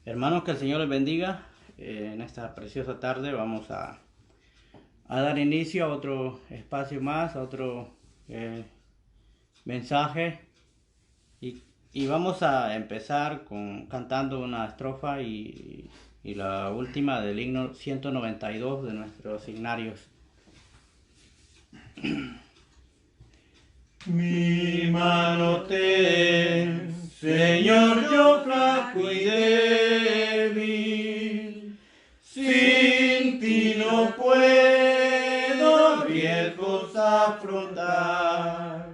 Hermanos, que el Señor les bendiga. En esta preciosa tarde vamos a dar inicio a otro espacio más, a otro mensaje. Y vamos a empezar cantando una estrofa y la última del himno 192 de nuestros signarios. Mi mano ten, Señor, yo flaco y débil, sin ti no puedo riesgos afrontar.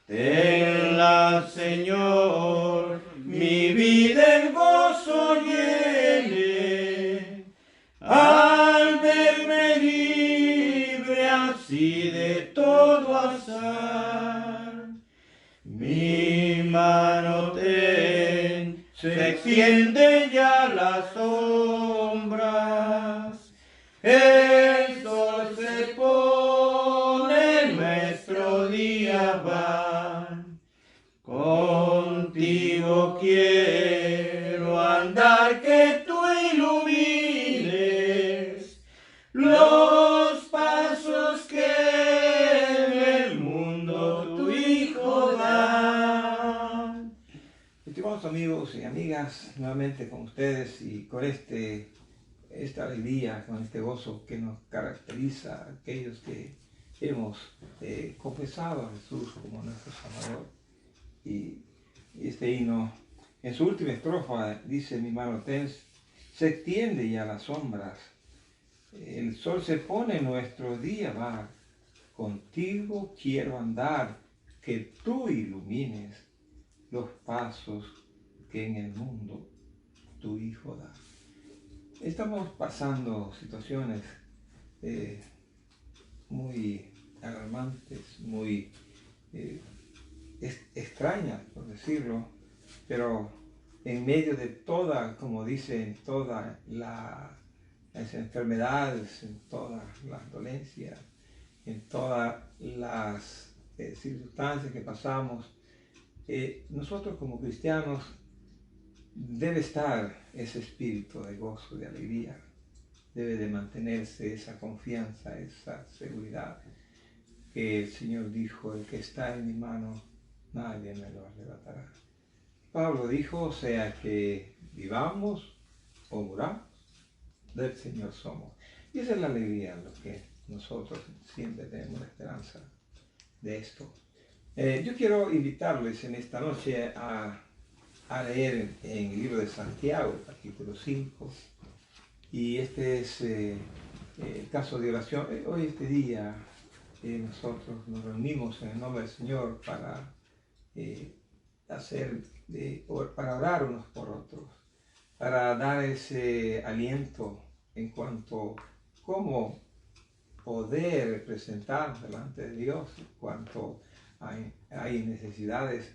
Tenla, Señor, mi vida en gozo llene, al verme libre así de todo azar. Mi mano ten, se extiende ya las sombras, el sol se pone, nuestro día va. Contigo quiero andar, que tú ilumines los pasos que en el mundo tu Hijo da. Estimados amigos y amigas, nuevamente con ustedes y con esta alegría, con este gozo que nos caracteriza a aquellos que hemos confesado a Jesús como nuestro Salvador. Y este himno, en su última estrofa, dice: mi mano ten, se extiende ya las sombras, el sol se pone, nuestro día va. Contigo quiero andar, que tú ilumines los pasos que en el mundo tu Hijo da. Estamos pasando situaciones muy alarmantes, muy extrañas, por decirlo, pero en medio de toda, como dicen, todas las enfermedades, en todas las dolencias, en todas las circunstancias que pasamos, nosotros como cristianos debe estar ese espíritu de gozo, de alegría, debe de mantenerse esa confianza, esa seguridad que el Señor dijo: el que está en mi mano, nadie me lo arrebatará. Pablo dijo: sea que vivamos o muramos, del Señor somos. Y esa es la alegría, lo que nosotros siempre tenemos la esperanza de esto. Yo quiero invitarles en esta noche a leer en el libro de Santiago, capítulo 5, y este es el caso de oración. Hoy, este día, nosotros nos reunimos en el nombre del Señor para para orar unos por otros, para dar ese aliento en cuanto a cómo poder presentar delante de Dios, en cuanto hay necesidades,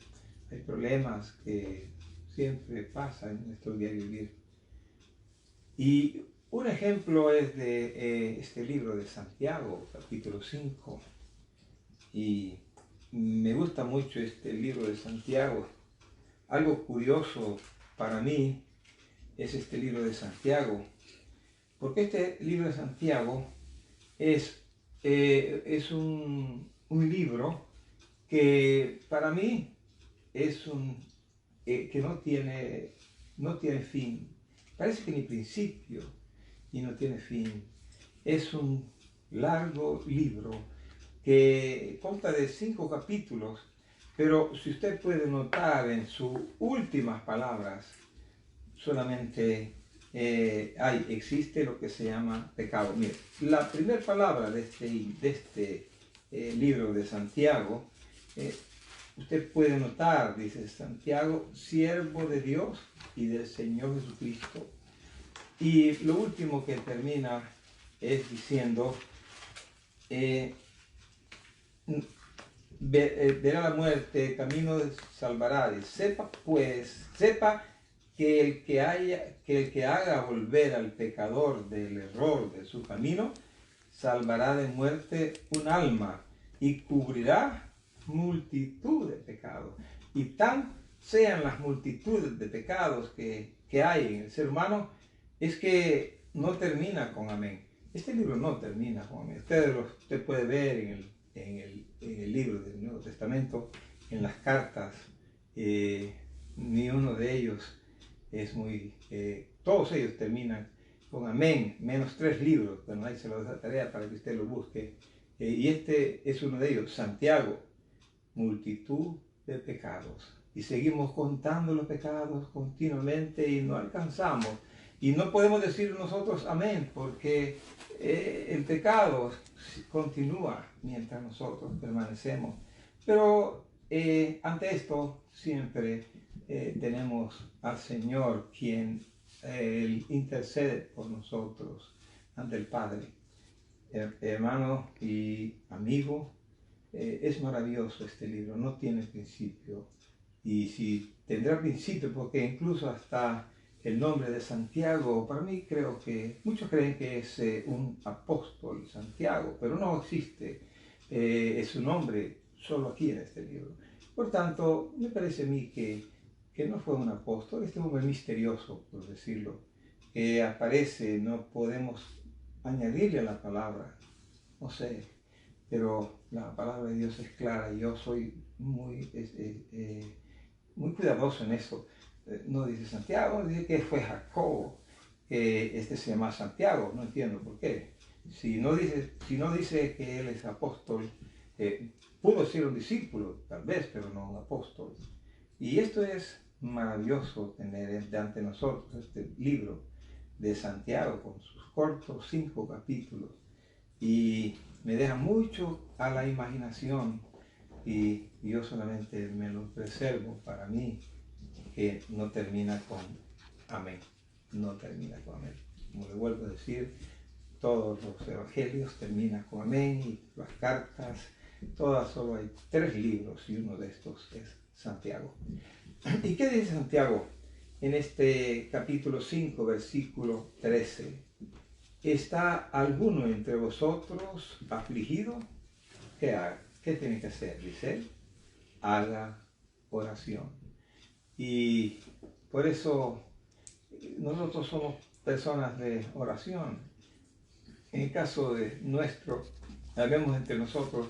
hay problemas que siempre pasan en nuestro diario vivir. Y un ejemplo es de este libro de Santiago, capítulo 5. Y me gusta mucho este libro de Santiago. Algo curioso para mí es este libro de Santiago, porque este libro de Santiago es un libro que para mí es que no tiene fin. Parece que ni principio y no tiene fin. Es un largo libro que consta de 5 capítulos, pero si usted puede notar en sus últimas palabras, solamente existe lo que se llama pecado. Mire, la primera palabra de este libro de Santiago, usted puede notar, dice Santiago, siervo de Dios y del Señor Jesucristo. Y lo último que termina es diciendo: verá la muerte, camino salvará. Y sepa que el que haga volver al pecador del error de su camino, salvará de muerte un alma y cubrirá multitud de pecados. Y tan sean las multitudes de pecados que hay en el ser humano, es que no termina con amén. Este libro no termina con amén. Usted puede ver en el libro del Nuevo Testamento, en las cartas, ni uno de ellos es muy... todos ellos terminan con amén, menos 3 libros. Bueno, ahí se lo dejo de tarea para que usted lo busque. Y este es uno de ellos, Santiago, multitud de pecados. Y seguimos contando los pecados continuamente y no alcanzamos. Y no podemos decir nosotros amén, porque el pecado continúa mientras nosotros permanecemos. Pero ante esto siempre tenemos al Señor, quien intercede por nosotros ante el Padre. Hermano y amigo, es maravilloso este libro, no tiene principio. Y si tendrá principio, porque incluso hasta el nombre de Santiago, para mí creo que muchos creen que es un apóstol Santiago, pero no existe, es su nombre solo aquí en este libro. Por tanto, me parece a mí que no fue un apóstol, este hombre misterioso, por decirlo, que aparece, no podemos añadirle a la palabra, no sé, pero la palabra de Dios es clara y yo soy muy cuidadoso en eso. No dice Santiago, dice que fue Jacobo, que este se llama Santiago, no entiendo por qué. Si no dice que él es apóstol, pudo ser un discípulo, tal vez, pero no un apóstol. Y esto es maravilloso tener ante nosotros este libro de Santiago con sus cortos 5 capítulos. Y me deja mucho a la imaginación y yo solamente me lo preservo para mí, que no termina con amén, no termina con amén. Como le vuelvo a decir, todos los evangelios terminan con amén y las cartas, todas, solo hay 3 libros y uno de estos es Santiago. ¿Y qué dice Santiago en este capítulo 5, versículo 13? ¿Está alguno entre vosotros afligido? ¿Qué haga? ¿Qué tiene que hacer? Dice él, haga oración. Y por eso nosotros somos personas de oración. En el caso de habemos entre nosotros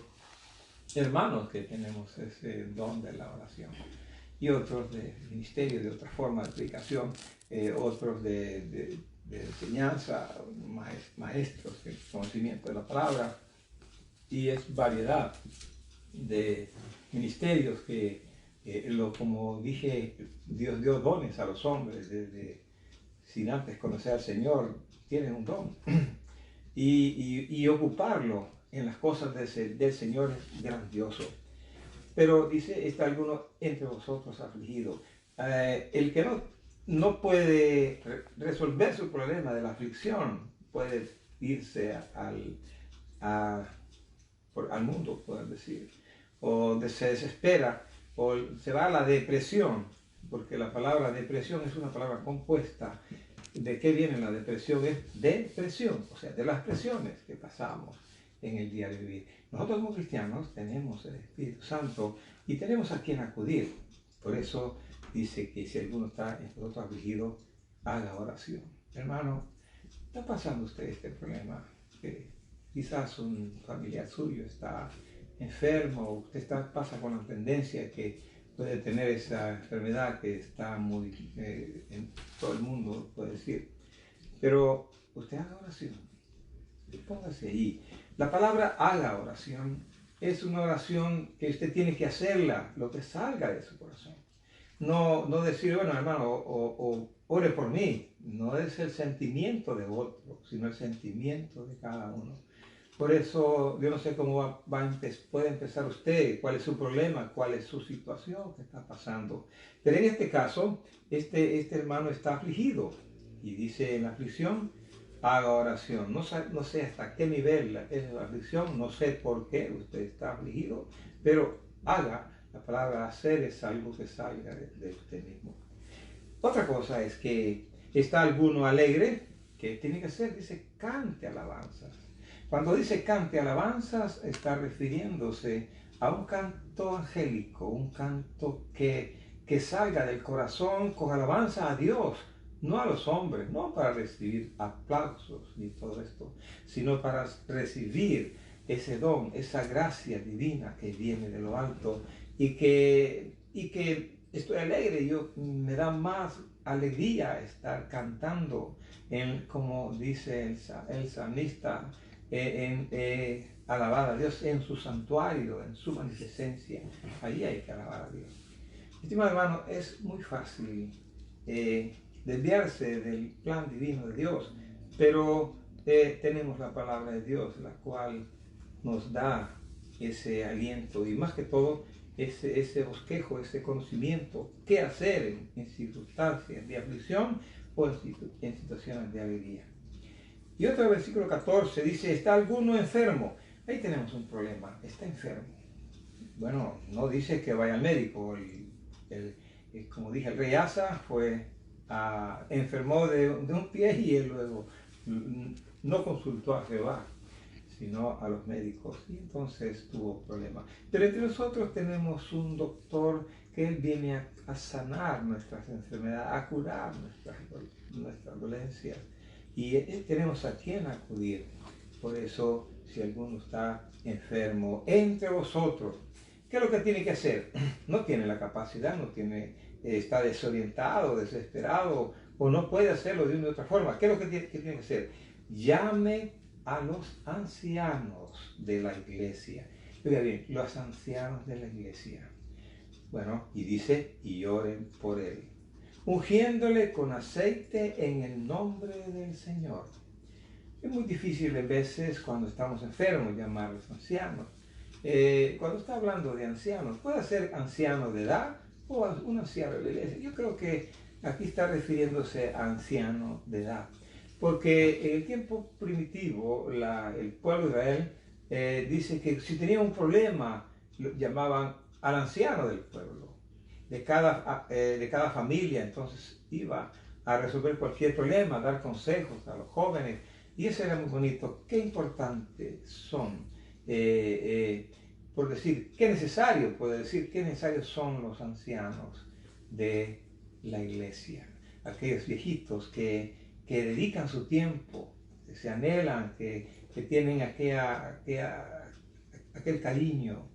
hermanos que tenemos ese don de la oración. Y otros de ministerio, de otra forma de predicación, otros de enseñanza, maestros de conocimiento de la palabra, y es variedad de ministerios que, como dije, Dios dio dones a los hombres, sin antes conocer al Señor, tienen un don, y ocuparlo en las cosas del Señor es grandioso. Pero dice, ¿está alguno entre vosotros afligido? El que no puede resolver su problema de la aflicción puede irse al mundo, puedo decir, o se desespera, o se va a la depresión, porque la palabra depresión es una palabra compuesta. ¿De qué viene la depresión? Es depresión, o sea, de las presiones que pasamos en el día de vivir. Nosotros como cristianos tenemos el Espíritu Santo y tenemos a quien acudir. Por eso dice que si alguno está entre nosotros afligido, haga oración. Hermano, ¿está pasando usted este problema? Que quizás un familiar suyo está enfermo, o usted pasa con la tendencia que puede tener esa enfermedad que está muy en todo el mundo, puede decir. Pero usted haga oración. Póngase ahí. La palabra haga oración es una oración que usted tiene que hacerla, lo que salga de su corazón. No decir, bueno, hermano, o ore por mí. No es el sentimiento de otro, sino el sentimiento de cada uno. Por eso, yo no sé cómo puede empezar usted, cuál es su problema, cuál es su situación que está pasando. Pero en este caso, este hermano está afligido y dice en la aflicción, haga oración. No sé hasta qué nivel es la aflicción, no sé por qué usted está afligido, pero haga. La palabra hacer es algo que salga de usted mismo. Otra cosa es que está alguno alegre, que tiene que ser, dice, cante alabanzas. Cuando dice cante alabanzas, está refiriéndose a un canto angélico, un canto que que salga del corazón con alabanza a Dios, no a los hombres, no para recibir aplausos ni todo esto, sino para recibir ese don, esa gracia divina que viene de lo alto y que estoy alegre. Me da más alegría estar cantando, como dice el salmista, alabar a Dios en su santuario, en su magnificencia. Ahí hay que alabar a Dios. Estimado hermano, es muy fácil desviarse del plan divino de Dios, pero tenemos la palabra de Dios, la cual nos da ese aliento y más que todo ese bosquejo, ese conocimiento, qué hacer en circunstancias de aflicción o en situaciones de alegría. Y otro versículo 14 dice, ¿está alguno enfermo? Ahí tenemos un problema, está enfermo. Bueno, no dice que vaya al médico. Como dije, el rey Asa enfermó de un pie y él luego no consultó a Jehová, sino a los médicos, y entonces tuvo problemas. Pero entre nosotros tenemos un doctor que él viene a sanar nuestras enfermedades, a curar nuestras dolencias, y tenemos a quien acudir. Por eso, si alguno está enfermo entre vosotros, ¿qué es lo que tiene que hacer? No tiene la capacidad, está desorientado, desesperado, o no puede hacerlo de una u otra forma. ¿Qué es lo que tiene que hacer? Llame a los ancianos de la iglesia. Oiga bien, los ancianos de la iglesia. Bueno, y dice, y oren por él, ungiéndole con aceite en el nombre del Señor. Es muy difícil a veces cuando estamos enfermos llamar a los ancianos. Cuando está hablando de ancianos, puede ser anciano de edad o un anciano de la iglesia. Yo creo que aquí está refiriéndose a anciano de edad. Porque en el tiempo primitivo, el pueblo de Israel dice que si tenía un problema, lo llamaban al anciano del pueblo, de cada familia. Entonces iba a resolver cualquier problema, a dar consejos a los jóvenes. Y eso era muy bonito. Qué importantes son, por decir, qué necesarios son los ancianos de la iglesia. Aquellos viejitos que dedican su tiempo, que se anhelan, que tienen aquel cariño,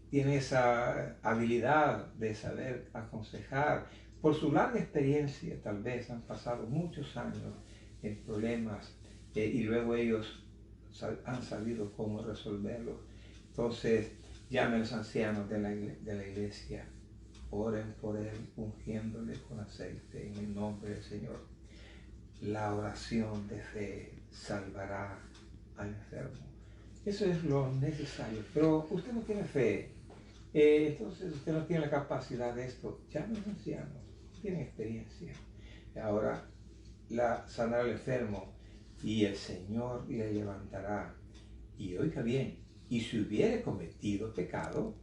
tienen esa habilidad de saber aconsejar. Por su larga experiencia, tal vez han pasado muchos años en problemas y luego ellos han sabido cómo resolverlos. Entonces, llamen a los ancianos de la iglesia, oren por él, ungiéndole con aceite en el nombre del Señor. La oración de fe salvará al enfermo. Eso es lo necesario. Pero usted no tiene fe, entonces usted no tiene la capacidad de esto. Llame a los ancianos, tienen experiencia. Ahora, sanará al enfermo y el Señor le levantará. Y oiga bien, y si hubiere cometido pecado,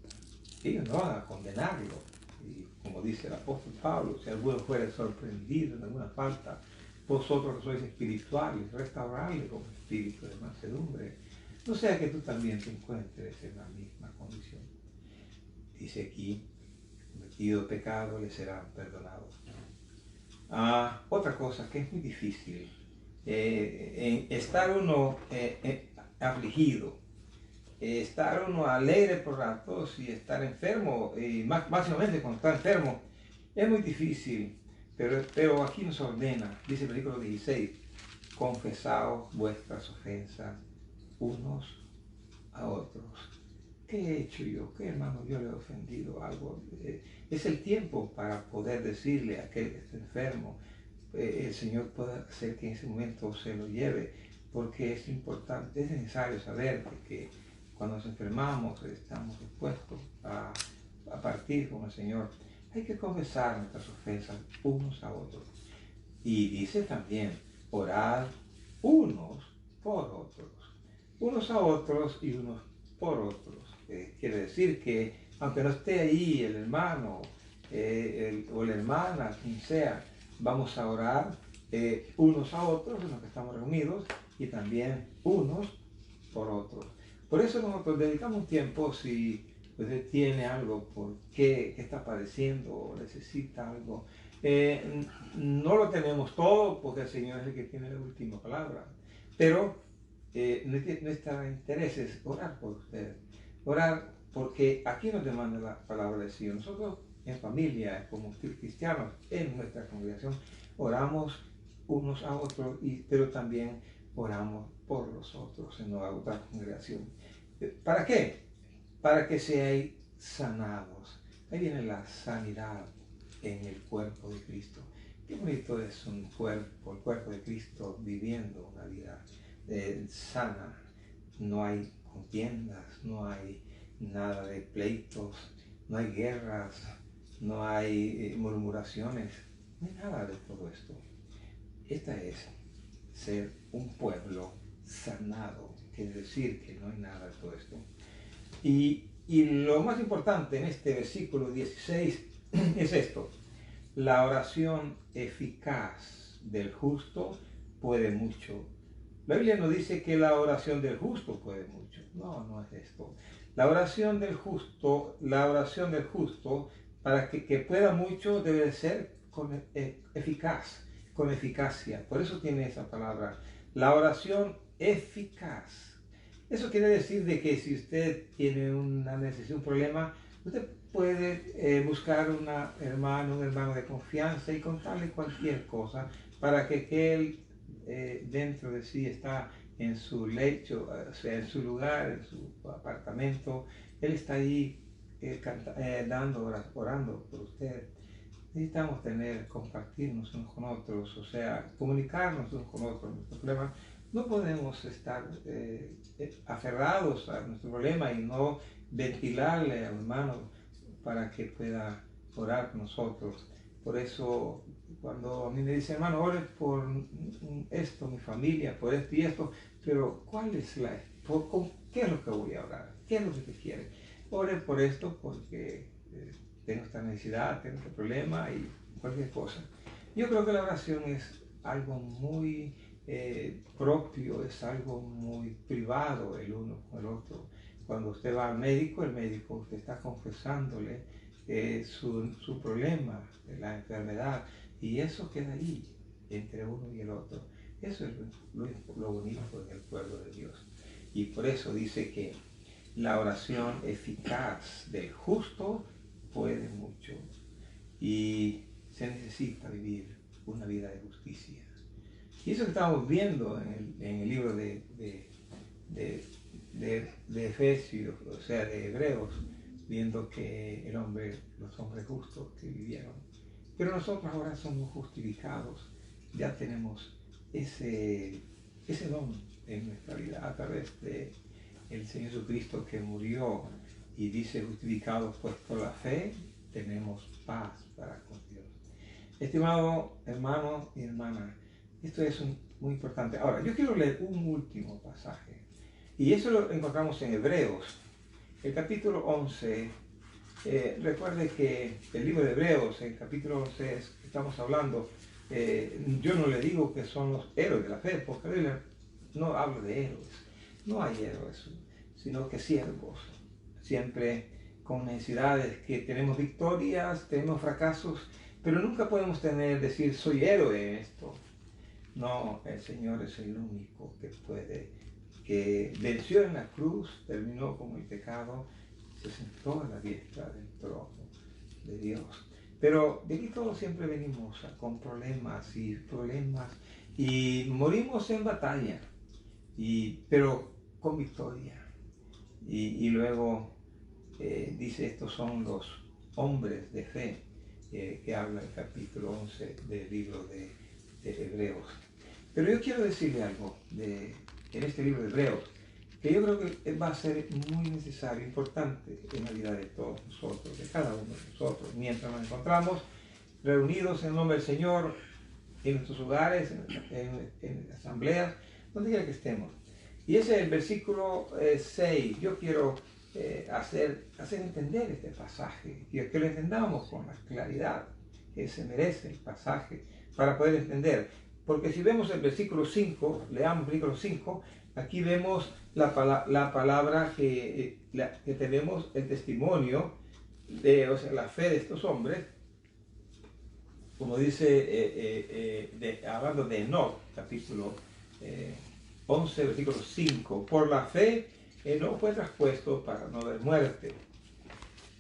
ellos no van a condenarlo. Y como dice el apóstol Pablo, si alguno fuere sorprendido en alguna falta, vosotros que sois espirituales, restaurarle con espíritu de mansedumbre, no sea que tú también te encuentres en la misma condición. Dice aquí, cometido pecado le serán perdonados. Otra cosa que es muy difícil, estar uno afligido, estar uno alegre por ratos y estar enfermo, y máximamente cuando está enfermo, es muy difícil. Pero aquí nos ordena, dice el versículo 16, confesaos vuestras ofensas unos a otros. ¿Qué he hecho yo? ¿Qué hermano yo le he ofendido algo? Es el tiempo para poder decirle a aquel que está enfermo, el Señor puede hacer que en ese momento se lo lleve, porque es importante, es necesario saber que cuando nos enfermamos estamos dispuestos a partir con el Señor. Hay que confesar nuestras ofensas unos a otros. Y dice también, orad unos por otros. Unos a otros y unos por otros. Quiere decir que aunque no esté ahí el hermano o la hermana, quien sea, vamos a orar unos a otros en los que estamos reunidos y también unos por otros. Por eso nosotros dedicamos tiempo, si usted tiene algo, por qué está padeciendo o necesita algo. No lo tenemos todo porque el Señor es el que tiene la última palabra, pero nuestro interés es orar por usted, orar porque aquí nos demanda la palabra del Señor. Nosotros en familia, como cristianos, en nuestra congregación, oramos unos a otros, pero también oramos por los otros en la otra congregación. ¿Para qué? Para que seáis sanados. Ahí viene la sanidad en el cuerpo de Cristo. Qué bonito es un cuerpo, el cuerpo de Cristo viviendo una vida sana. No hay contiendas, no hay nada de pleitos, no hay guerras, no hay murmuraciones, no hay nada de todo esto. Esta es ser un pueblo sanado, quiere decir que no hay nada de todo esto. Y lo más importante en este versículo 16 es esto: la oración eficaz del justo puede mucho. La Biblia no dice que la oración del justo puede mucho. No, no es esto. La oración del justo, para que pueda mucho, debe ser eficaz, con eficacia. Por eso tiene esa palabra. La oración eficaz. Eso quiere decir de que si usted tiene una necesidad, un problema, usted puede buscar un hermano de confianza y contarle cualquier cosa para que él dentro de sí está en su lecho, o sea, en su lugar, en su apartamento, él está ahí orando por usted. Necesitamos compartirnos unos con otros, o sea, comunicarnos unos con otros nuestros problemas. No podemos estar aferrados a nuestro problema y no ventilarle al hermano para que pueda orar con nosotros. Por eso, cuando a mí me dice, hermano, ore por esto, mi familia, por esto y esto, pero ¿qué es lo que voy a orar? ¿Qué es lo que te quiere? Ore por esto porque tengo esta necesidad, tengo este problema y cualquier cosa. Yo creo que la oración es algo muy propio, es algo muy privado el uno con el otro. Cuando usted va al médico, el médico usted está confesándole su problema, la enfermedad, y eso queda ahí entre uno y el otro. Eso es lo bonito en el pueblo de Dios. Y por eso dice que la oración eficaz del justo puede mucho. Y se necesita vivir una vida de justicia. Y eso que estamos viendo en el libro de Efesios, o sea, de Hebreos, viendo que los hombres justos que vivieron. Pero nosotros ahora somos justificados, ya tenemos ese don en nuestra vida a través de el Señor Jesucristo que murió, y dice justificados pues por la fe tenemos paz para con Dios. Estimado hermano y hermana, esto es muy importante. Ahora, yo quiero leer un último pasaje, y eso lo encontramos en Hebreos, el capítulo 11. Recuerde que el libro de Hebreos, en el capítulo 11, estamos hablando, yo no le digo que son los héroes de la fe, porque la Biblia no habla de héroes. No hay héroes, sino que siervos, siempre con necesidades, que tenemos victorias, tenemos fracasos, pero nunca podemos decir soy héroe en esto. No, el Señor es el único que venció en la cruz, terminó con el pecado, se sentó a la diestra del trono de Dios. Pero de aquí todos siempre venimos con problemas y morimos en batalla, pero con victoria. Y luego dice, estos son los hombres de fe que habla el capítulo 11 del libro de Hebreos. Pero yo quiero decirle algo en este libro de Hebreos, que yo creo que va a ser muy necesario, importante en la vida de todos nosotros, de cada uno de nosotros, mientras nos encontramos reunidos en el nombre del Señor, en nuestros hogares, en asambleas, donde quiera que estemos. Y ese es el versículo 6. Yo quiero hacer entender este pasaje, y que lo entendamos con la claridad que se merece el pasaje, para poder entender. Porque si vemos el versículo 5, leamos el versículo 5, aquí vemos la palabra que tenemos el testimonio de, o sea, la fe de estos hombres, como dice, hablando de Enoc, capítulo 11, versículo 5. Por la fe, Enoc fue traspuesto para no ver muerte,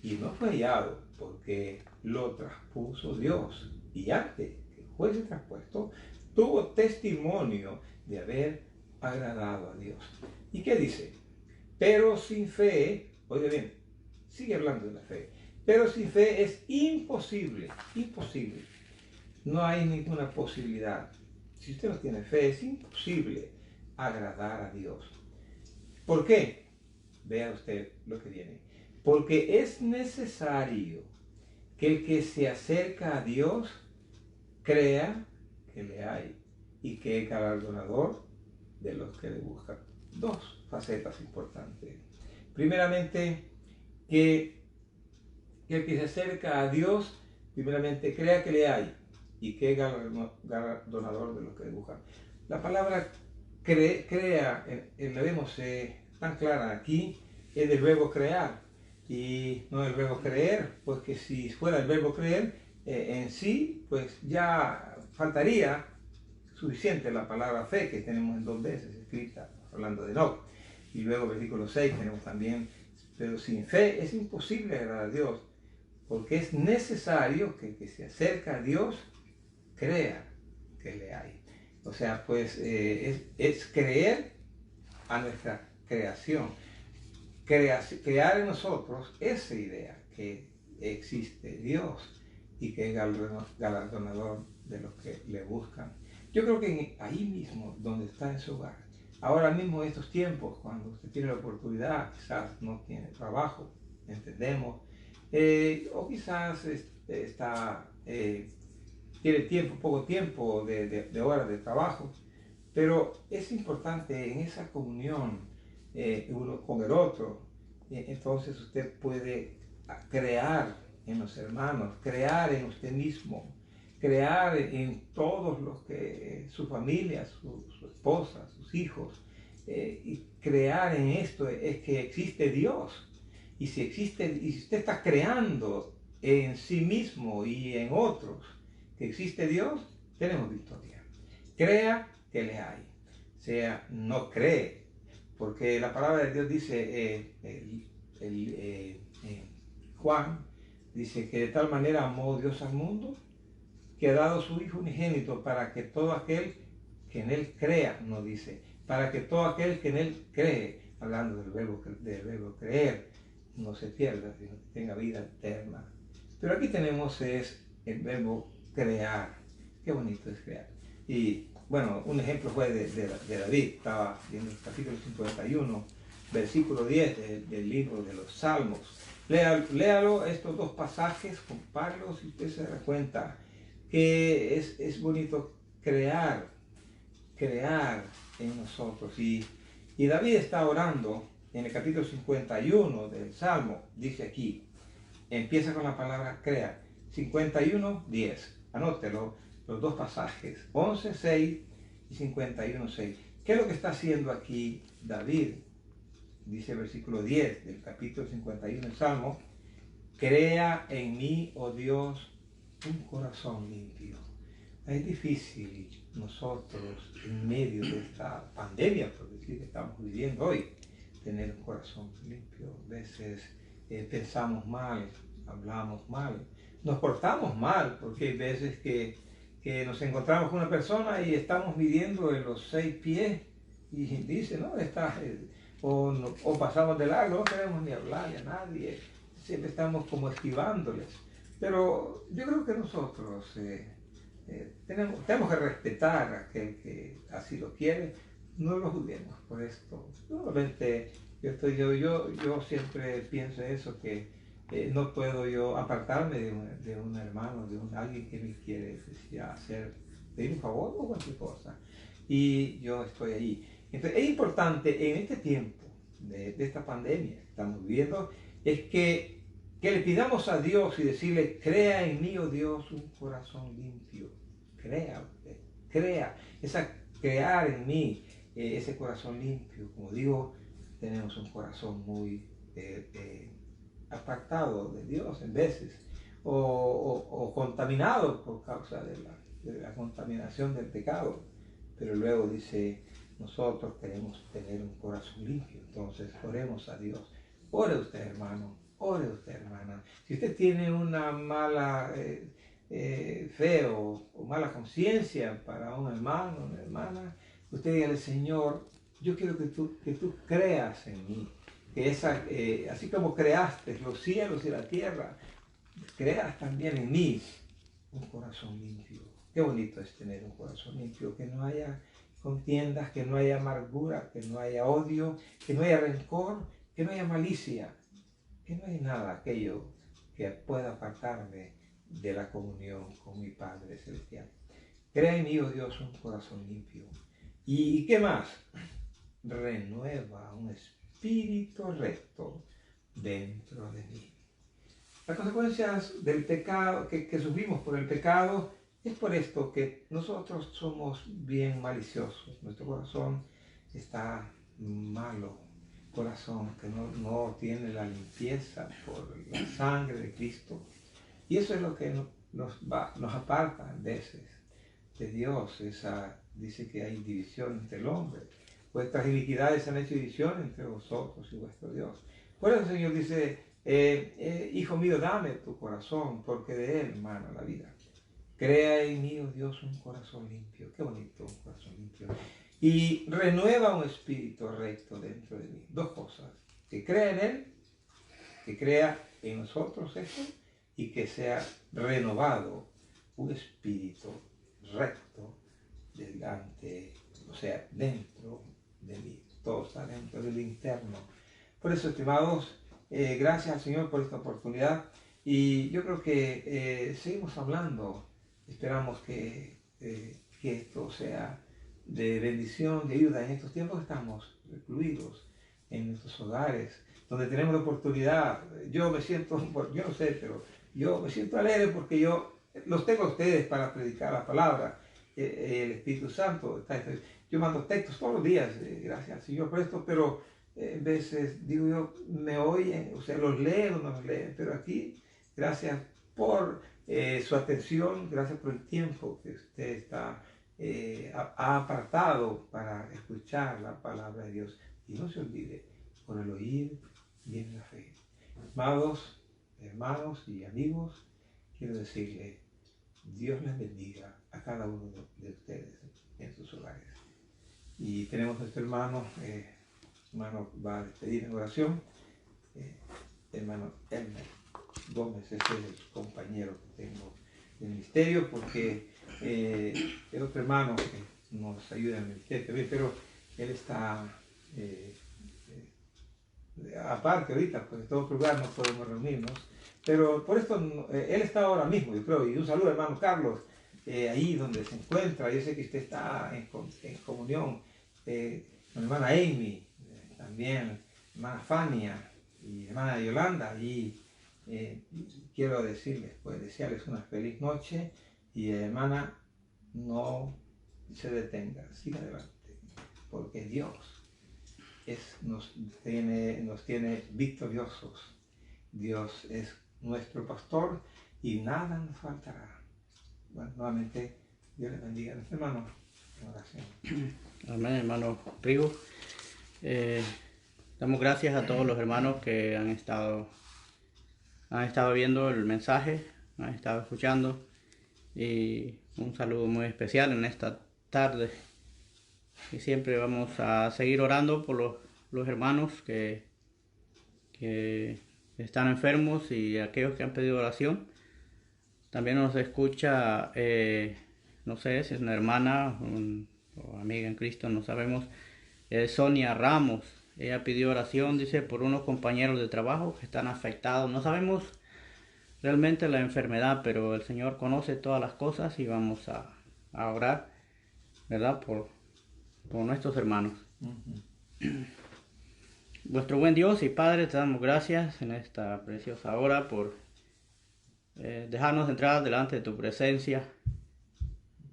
y no fue hallado, porque lo traspuso Dios. Y antes que fuese traspuesto, tuvo testimonio de haber agradado a Dios. ¿Y qué dice? Pero sin fe, oiga bien, sigue hablando de la fe, pero sin fe es imposible, imposible. No hay ninguna posibilidad. Si usted no tiene fe, es imposible agradar a Dios. ¿Por qué? Vea usted lo que viene. Porque es necesario que el que se acerca a Dios crea que le hay y que es galardonador de los que le buscan. Dos facetas importantes. Primeramente, que el que se acerca a Dios, primeramente crea que le hay y que es galardonador de los que le buscan. La palabra crea, la vemos tan clara aquí, es del verbo crear y no del verbo creer, pues que si fuera el verbo creer en sí, pues ya faltaría suficiente la palabra fe, que tenemos en 2 veces escrita, hablando de Enoc. Y luego versículo 6 tenemos también, pero sin fe es imposible agradar a Dios, porque es necesario que el que se acerca a Dios crea que le hay. O sea, pues es creer a nuestra creación. Crear en nosotros esa idea que existe Dios y que es galardonador de los que le buscan. Yo creo que ahí mismo, donde está en su hogar, ahora mismo en estos tiempos, cuando usted tiene la oportunidad, quizás no tiene trabajo, entendemos, o quizás tiene tiempo, poco tiempo de horas de trabajo, pero es importante en esa comunión uno con el otro. Entonces usted puede crear en los hermanos, crear en usted mismo, crear en todos los que, su familia, su esposa, sus hijos, y crear en esto es que existe Dios. Y si existe, y si usted está creando en sí mismo y en otros que existe Dios, tenemos victoria. Crea que le hay. O sea, no cree, porque la palabra de Dios dice, Juan, dice que de tal manera amó Dios al mundo, que ha dado su Hijo unigénito para que todo aquel que en Él crea, no dice, para que todo aquel que en Él cree, hablando del verbo creer, no se pierda, sino que tenga vida eterna. Pero aquí tenemos es el verbo crear. Qué bonito es crear. Y bueno, un ejemplo fue de David. Estaba viendo el capítulo 51, versículo 10 del libro de los Salmos. Léalo estos 2 pasajes, compárelos y usted se dará cuenta que es bonito crear en nosotros. Y David está orando en el capítulo 51 del Salmo, dice aquí, empieza con la palabra crea, 51, 10. Anótelo, los 2 pasajes, 11, 6 y 51, 6. ¿Qué es lo que está haciendo aquí David? Dice el versículo 10 del capítulo 51 del Salmo, crea en mí, oh Dios, un corazón limpio. Es difícil nosotros, en medio de esta pandemia, por decir, que estamos viviendo hoy, tener un corazón limpio. A veces pensamos mal, hablamos mal, nos portamos mal, porque hay veces que nos encontramos con una persona y estamos midiendo en los 6 pies y dice, no, o pasamos de largo, no queremos ni hablarle a nadie, siempre estamos como esquivándoles. Pero yo creo que nosotros tenemos que respetar a aquel que así lo quiere, no lo juzguemos por esto. Normalmente yo siempre pienso eso, que no puedo yo apartarme de un hermano, de alguien que me quiere pedir un favor o cualquier cosa. Y yo estoy ahí. Entonces es importante en este tiempo de esta pandemia que estamos viviendo, es que le pidamos a Dios y decirle, crea en mí, oh Dios, un corazón limpio. Crea usted, crear en mí ese corazón limpio. Como digo, tenemos un corazón muy apartado de Dios en veces, o contaminado por causa de la contaminación del pecado. Pero luego dice, nosotros queremos tener un corazón limpio. Entonces oremos a Dios. Ore usted, hermano, ore usted, hermana. Si usted tiene una mala fe o mala conciencia para un hermano, una hermana, usted diga al Señor, yo quiero que tú creas en mí, que así como creaste los cielos y la tierra, creas también en mí un corazón limpio. Qué bonito es tener un corazón limpio, que no haya contiendas, que no haya amargura, que no haya odio, que no haya rencor, que no haya malicia, que no haya nada aquello que pueda apartarme de la comunión con mi Padre Celestial. Crea en mí, oh Dios, un corazón limpio. ¿Y qué más? Renueva un espíritu recto dentro de mí. Las consecuencias del pecado que sufrimos por el pecado es por esto que nosotros somos bien maliciosos. Nuestro corazón está malo, corazón que no tiene la limpieza por la sangre de Cristo. Y eso es lo que nos aparta a veces de Dios. Dice que hay división entre el hombre. Vuestras iniquidades han hecho división entre vosotros y vuestro Dios. Por eso el Señor dice, hijo mío, dame tu corazón, porque de él mana la vida. Crea en mí, oh Dios, un corazón limpio. Qué bonito, un corazón limpio. Y renueva un espíritu recto dentro de mí. Dos cosas. Que crea en él, que crea en nosotros eso, y que sea renovado un espíritu recto delante, o sea, dentro de mí. Todo está dentro del interno. Por eso, estimados, gracias al Señor por esta oportunidad. Y yo creo que seguimos hablando. Esperamos que esto sea de bendición, de ayuda. En estos tiempos estamos recluidos en nuestros hogares, donde tenemos la oportunidad. Yo me siento, yo no sé, pero yo me siento alegre porque yo los tengo a ustedes para predicar la palabra. El Espíritu Santo yo mando textos todos los días, gracias al Señor por esto, pero en veces digo yo, me oyen, o sea, los leen o no los leen, pero aquí, gracias por su atención, gracias por el tiempo que usted ha apartado para escuchar la palabra de Dios. Y no se olvide, por el oír viene la fe. Amados hermanos y amigos, quiero decirle, Dios les bendiga a cada uno de ustedes en sus hogares. Y tenemos nuestro hermano va a despedir en oración, hermano Elmer Gómez, este es el compañero que tengo del ministerio, porque el otro hermano que nos ayuda en el ministerio también, pero él está aparte ahorita, pues en todo lugar no podemos reunirnos, pero por esto él está ahora mismo, yo creo, y un saludo hermano Carlos, ahí donde se encuentra. Yo sé que usted está en comunión con hermana Amy, también hermana Fania y hermana Yolanda, y quiero decirles, pues desearles una feliz noche, y hermana, no se detenga, siga adelante, porque Dios nos tiene victoriosos. Dios es nuestro pastor y nada nos faltará. Bueno, nuevamente, Dios les bendiga a nuestro hermano en oración. Amén, hermano Rigo. Damos gracias a todos los hermanos que han estado viendo el mensaje, han estado escuchando, y un saludo muy especial en esta tarde. Y siempre vamos a seguir orando por los hermanos que están enfermos y aquellos que han pedido oración. También nos escucha, no sé si es una hermana o amiga en Cristo, no sabemos, Sonia Ramos. Ella pidió oración, dice, por unos compañeros de trabajo que están afectados. No sabemos realmente la enfermedad, pero el Señor conoce todas las cosas, y vamos a orar, ¿verdad? Por nuestros hermanos. Vuestro buen Dios y Padre, te damos gracias en esta preciosa hora por dejarnos entrar delante de tu presencia.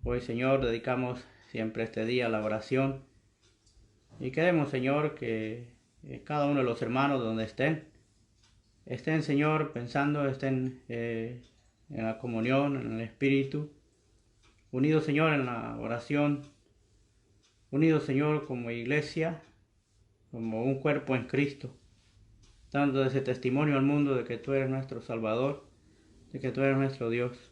Hoy, Señor, dedicamos siempre este día a la oración. Y queremos, Señor, que cada uno de los hermanos donde estén, Señor, pensando, estén en la comunión, en el Espíritu, unidos, Señor, en la oración, unidos, Señor, como iglesia, como un cuerpo en Cristo, dando ese testimonio al mundo de que tú eres nuestro Salvador, de que tú eres nuestro Dios.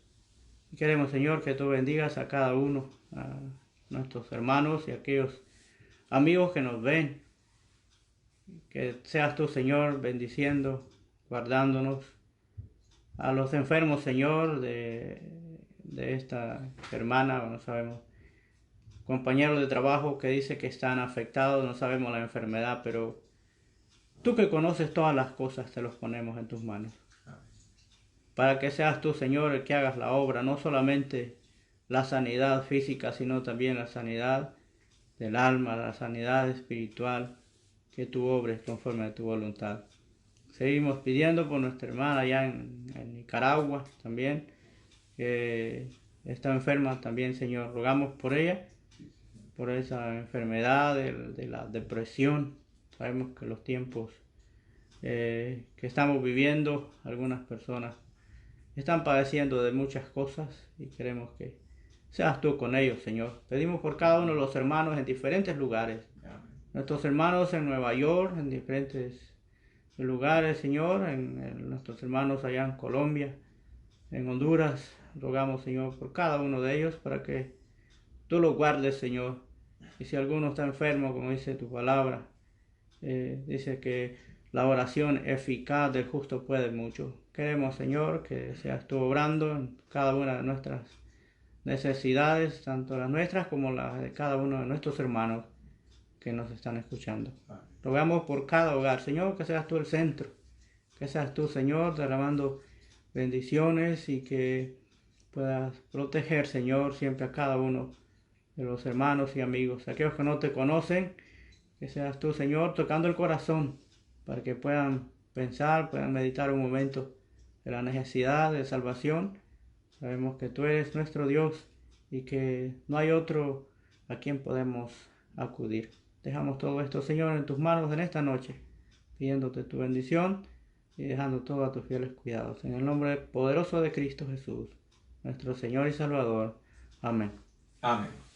Y queremos, Señor, que tú bendigas a cada uno, a nuestros hermanos y a aquellos amigos que nos ven. Que seas tú, Señor, bendiciendo, guardándonos. A los enfermos, Señor, de esta hermana, no sabemos, compañeros de trabajo que dice que están afectados, no sabemos la enfermedad, pero tú que conoces todas las cosas, te los ponemos en tus manos. Para que seas tú, Señor, el que hagas la obra, no solamente la sanidad física, sino también la sanidad del alma, la sanidad espiritual, que tú obres conforme a tu voluntad. Seguimos pidiendo por nuestra hermana allá en Nicaragua también, que está enferma también, Señor. Rogamos por ella, por esa enfermedad de la depresión. Sabemos que los tiempos que estamos viviendo, algunas personas están padeciendo de muchas cosas y queremos que seas tú con ellos, Señor. Pedimos por cada uno de los hermanos en diferentes lugares. Nuestros hermanos en Nueva York, en diferentes lugares, Señor, en nuestros hermanos allá en Colombia, en Honduras. Rogamos, Señor, por cada uno de ellos para que tú los guardes, Señor. Y si alguno está enfermo, como dice tu palabra, dice que la oración eficaz del justo puede mucho. Queremos, Señor, que seas tú obrando en cada una de nuestras necesidades, tanto las nuestras como las de cada uno de nuestros hermanos que nos están escuchando. Rogamos por cada hogar, Señor, que seas tú el centro, que seas tú, Señor, derramando bendiciones y que puedas proteger, Señor, siempre a cada uno de los hermanos y amigos, aquellos que no te conocen, que seas tú, Señor, tocando el corazón para que puedan pensar, puedan meditar un momento de la necesidad de salvación. Sabemos que tú eres nuestro Dios y que no hay otro a quien podemos acudir. Dejamos todo esto, Señor, en tus manos en esta noche, pidiéndote tu bendición y dejando todo a tus fieles cuidados. En el nombre poderoso de Cristo Jesús, nuestro Señor y Salvador. Amén. Amén.